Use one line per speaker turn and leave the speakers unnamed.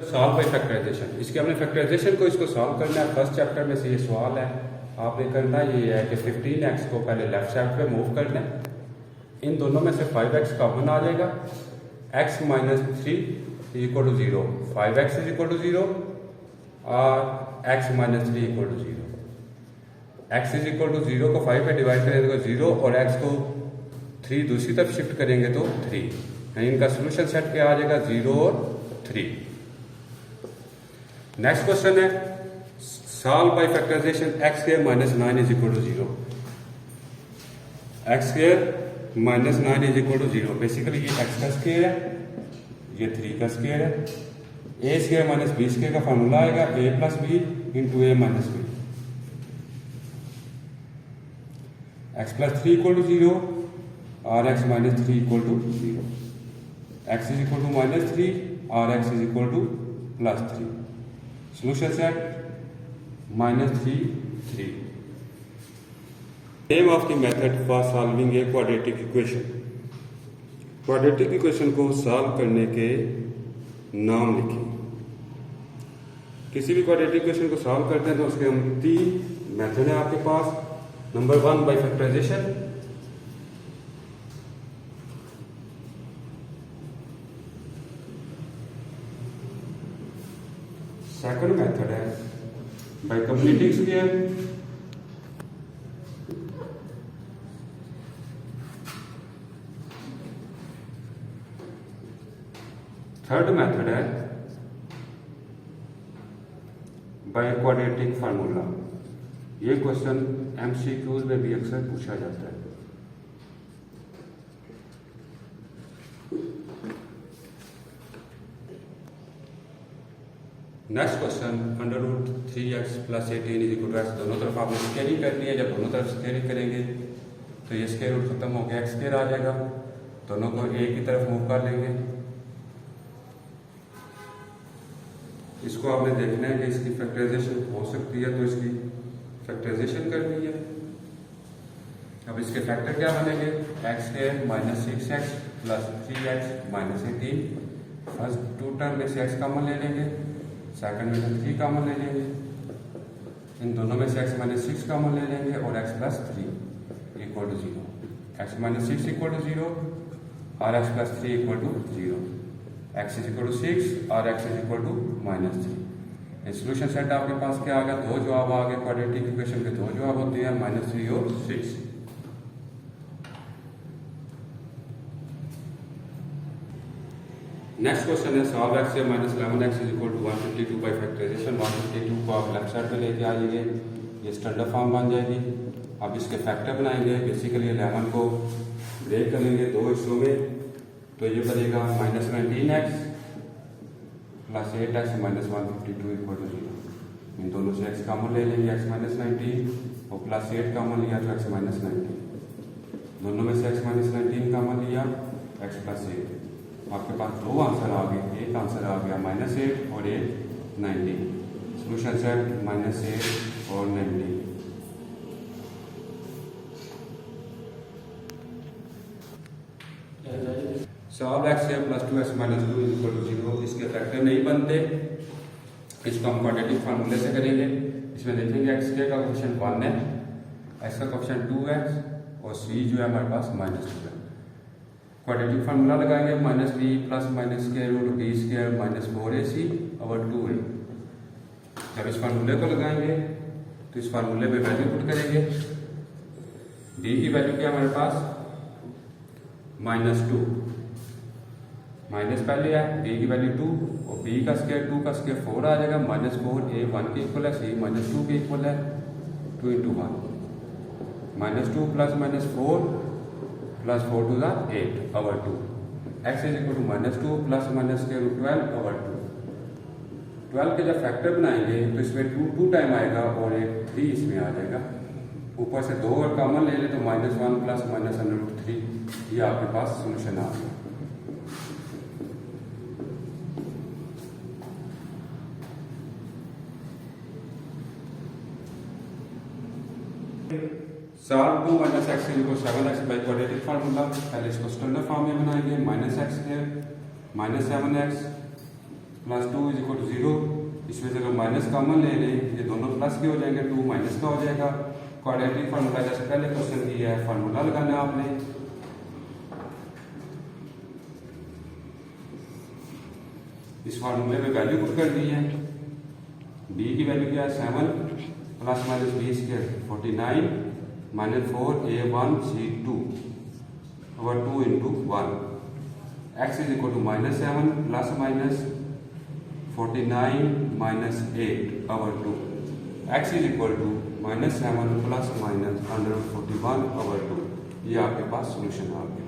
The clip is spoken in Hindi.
Solve by factorisation. इसके हमने फैक्टराइजेशन को इसको सॉल्व करना है। फर्स्ट चैप्टर में से ये सवाल है, आपने करना ये है कि 15x को पहले लेफ्ट साइड पे मूव करना है। इन दोनों में से 5x कॉमन आ जाएगा। x minus 3 equal to 0, 5x is equal to 0 और x minus 3 equal to 0। x is equal to 0 को 5 पे डिवाइड करेंगे तो 0 और x को 3 दूसरी तरफ शिफ्ट करेंगे तो 3। इनका सोल्यूशन सेट क्या आ जाएगा, 0 और 3। नेक्स्ट क्वेश्चन है solve by factorisation x square minus 9 is equal to 0। x square minus 9 is equal to 0। Basically ये x का स्क्वायर है, ये 3 का स्क्वायर है। a square minus b square का फार्मूला आएगा a plus B into a minus B. x plus 3 equal to 0 और x minus 3 equal to 0। x is equal to minus 3 और x is equal two plus 3। Solution set -3, 3. Name of the method for solving a quadratic equation. Quadratic equation को सॉल्व करने के नाम लिखें। किसी भी quadratic equation को सॉल्व करते हैं तो उसके हम 3 मेथड है आपके पास। Number 1 by factorization, second method है by completing square, third method है बाय क्वाड्रेटिक फार्मूला। ये क्वेश्चन एमसीक्यूज में भी अक्सर पूछा जाता है। Next question under root 3x plus 18 is equal to x। दोनों तरफ आपने स्क्वायरिंग करनी है। जब दोनों तरफ स्क्वायरिंग करेंगे तो ये स्क्वायर रूट खत्म हो गया, x स्क्वायर आ जाएगा। दोनों को एक ही तरफ मूव कर लेंगे। इसको आपने देखना है कि इसकी फैक्टराइजेशन हो सकती है तो इसकी फैक्टराइजेशन करनी है। अब इसके फैक्टर क्या बनेंगे, x square minus 6x plus 3x minus 18। First two term में से x कॉमन ले लेंगे, सेकंड में से 3 कॉमन ले लेंगे। इन दोनों में से x माइनस 6 कॉमन ले लेंगे और x plus 3 equal to 0। x minus 6 equal to 0 और x plus 3 equal to 0। x is equal to 6 और x is equal to minus 3। Solution set आपके पास क्या आ गया, दो जवाब आ गए। क्वाड्रेटिक इक्वेशन के दो जवाब होते हैं, माइनस 3 और 6। नेक्स्ट क्वेश्चन है solve x square minus 11x is equal to 152 by factorisation. 152 को आप लेफ्ट साइड पे लेके आइए, ये स्टैंडर्ड फॉर्म बन जाएगी। अब इसके फैक्टर बनाएंगे। बेसिकली 11 को ब्रेक करेंगे दो हिस्सों में तो ये बनेगा minus 19x plus 8x minus 152 equal to 0। इन दोनों से x कॉमन ले लेंगे, x माइनस 19 और प्लस 8 कॉमन लिया तो x माइनस 19। दोनों में से x माइनस 19 कॉमन लिया, x प्लस 8। आपके पास दो आंसर आ गए। एक आंसर आ गया माइनस 8 और एक 19। सोल्यूशन सेट माइनस 8 और 19। Solve x square plus 2x minus 2 is equal to 0। इसके फैक्टर नहीं बनते, इसको हम क्वाड्रेटिक फार्मूले से करेंगे। इसमें देखेंगे x स्क्वायर का कोएफिशिएंट 1 है, x का कोएफिशिएंट 2x और c जो है हमारे पास माइनस 2 है। क्वाड्रेटिक फार्मूला लगाएंगे minus B plus minus square root B square minus 4ac over 2a। जब इस फार्मूले को लगाएंगे तो इस फार्मूले में वैल्यू पुट करेंगे। b की वैल्यू क्या हमारे पास माइनस 2, माइनस पहले है, b की वैल्यू 2 और b का स्क्वायर 2 का स्क्वायर 4 आ जाएगा। माइनस 4 a 1 के इक्वल है, c माइनस 2 के इक्वल है, 2 into 1 minus 2 plus minus 4 plus 4 to the 8 over 2। x is equal to minus 2 plus minus square root 12 over 2। 12 के जब फैक्टर बनाएंगे तो इसमें 2 टाइम आएगा और एक 3 इसमें आ जाएगा। ऊपर से 2 और कॉमन ले ले तो minus 1 plus minus under root 3। ये आपके पास सोल्यूशन आ गया। Solve 2 minus x is equal 7x by quadratic formula. पहले इसको स्टैंडर्ड फॉर्म में बनाएंगे, minus x square minus 7x plus 2 is equal to 0। इसमें से अगर माइनस कॉमन ले लें, ये दोनों प्लस के हो जाएंगे, 2 माइनस का हो जाएगा। क्वाड्रेटिक फार्मूला जैसे पहले क्वेश्चन किया है, फार्मूला लगाना है आपने। इस फार्मूले में वैल्यू पुट कर दी है। b की वैल्यू क्या है 7 plus minus b square 49 minus 4a1 c2 over 2 into 1। x is equal to minus 7 plus minus 49 minus 8 over 2। x is equal to minus 7 plus minus 141 over 2। ये आपके पास सोल्यूशन आ गया।